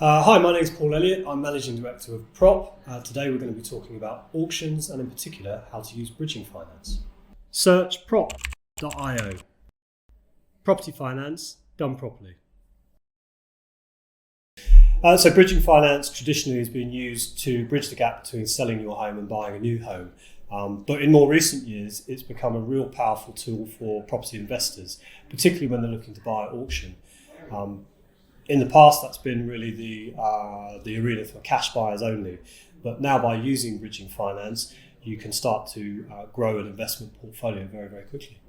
Hi, my name is Paul Elliott. I'm Managing Director of Prop. Today we're going to be talking about auctions and in particular how to use bridging finance. Search prop.io. Property finance done properly. So bridging finance traditionally has been used to bridge the gap between selling your home and buying a new home. But in more recent years, it's become a real powerful tool for property investors, particularly when they're looking to buy at auction. In the past, that's been really the arena for cash buyers only. But now by using bridging finance, you can start to grow an investment portfolio very, very quickly.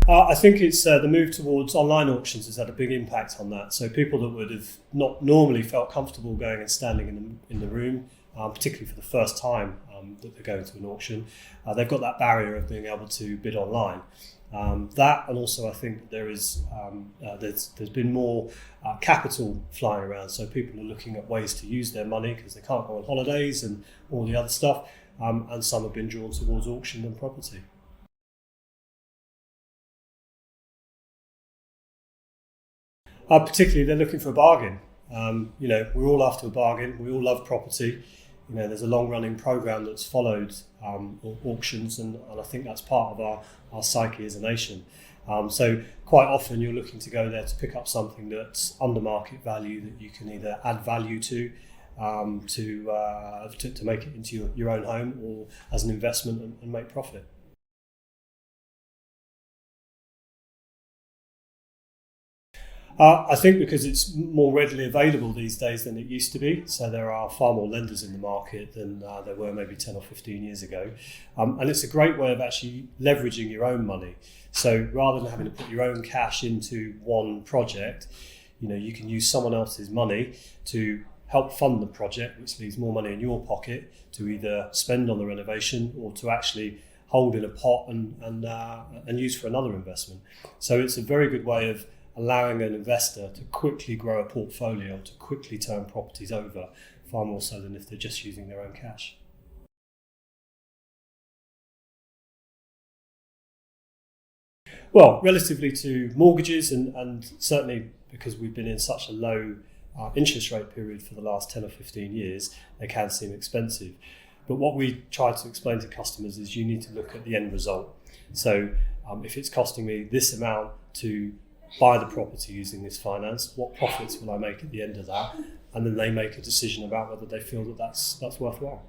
I think it's the move towards online auctions has had a big impact on that. So people that would have not normally felt comfortable going and standing in the room, particularly for the first time that they're going to an auction, they've got that barrier of being able to bid online. That, and also I think there's been more capital flying around, so people are looking at ways to use their money because they can't go on holidays and all the other stuff, and some have been drawn towards auction and property. Particularly, they're looking for a bargain. We're all after a bargain. We all love property. There's a long-running program that's followed auctions, and I think that's part of our psyche as a nation. So quite often you're looking to go there to pick up something that's under market value that you can either add value to make it into your own home or as an investment and make profit. I think because it's more readily available these days than it used to be. So there are far more lenders in the market than there were maybe 10 or 15 years ago. And it's a great way of actually leveraging your own money. So rather than having to put your own cash into one project, you can use someone else's money to help fund the project, which leaves more money in your pocket to either spend on the renovation or to actually hold in a pot and use for another investment. So it's a very good way of allowing an investor to quickly grow a portfolio, to quickly turn properties over, far more so than if they're just using their own cash. Well, relatively to mortgages, and certainly because we've been in such a low interest rate period for the last 10 or 15 years, they can seem expensive. But what we try to explain to customers is you need to look at the end result. So if it's costing me this amount to buy the property using this finance, what profits will I make at the end of that? And then they make a decision about whether they feel that that's worthwhile.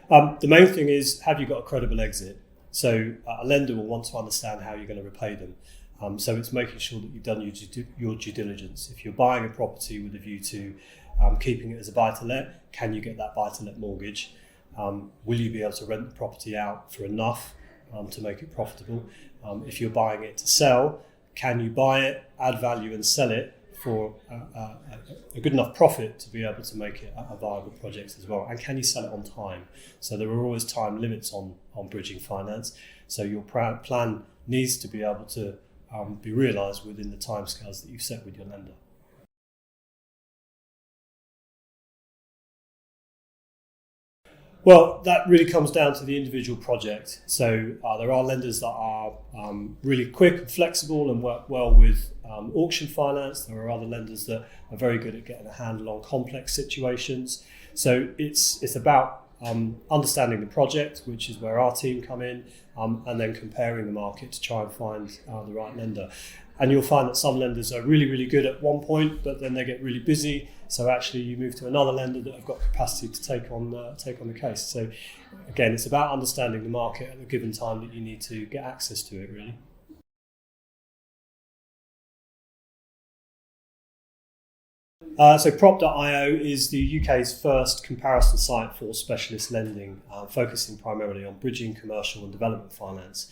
The main thing is, have you got a credible exit? So a lender will want to understand how you're going to repay them. So it's making sure that you've done your due diligence. If you're buying a property with a view to keeping it as a buy-to-let, can you get that buy-to-let mortgage? Will you be able to rent the property out for enough to make it profitable? If you're buying it to sell, can you buy it, add value and sell it for a good enough profit to be able to make it a viable project as well? And can you sell it on time? So there are always time limits on bridging finance. So your plan needs to be able to be realised within the timescales that you've set with your lender. Well, that really comes down to the individual project. So there are lenders that are really quick and flexible and work well with auction finance. There are other lenders that are very good at getting a handle on complex situations. So it's about understanding the project, which is where our team come in, and then comparing the market to try and find the right lender. And you'll find that some lenders are really, really good at one point, but then they get really busy. So actually you move to another lender that have got capacity to take on the case. So again, it's about understanding the market at a given time that you need to get access to it, really. So prop.io is the UK's first comparison site for specialist lending, focusing primarily on bridging, commercial and development finance.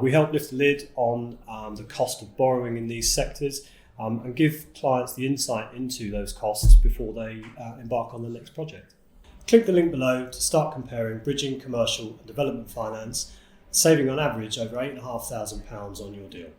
We help lift the lid on the cost of borrowing in these sectors and give clients the insight into those costs before they embark on the next project. Click the link below to start comparing bridging, commercial and development finance, saving on average over £8,500 on your deal.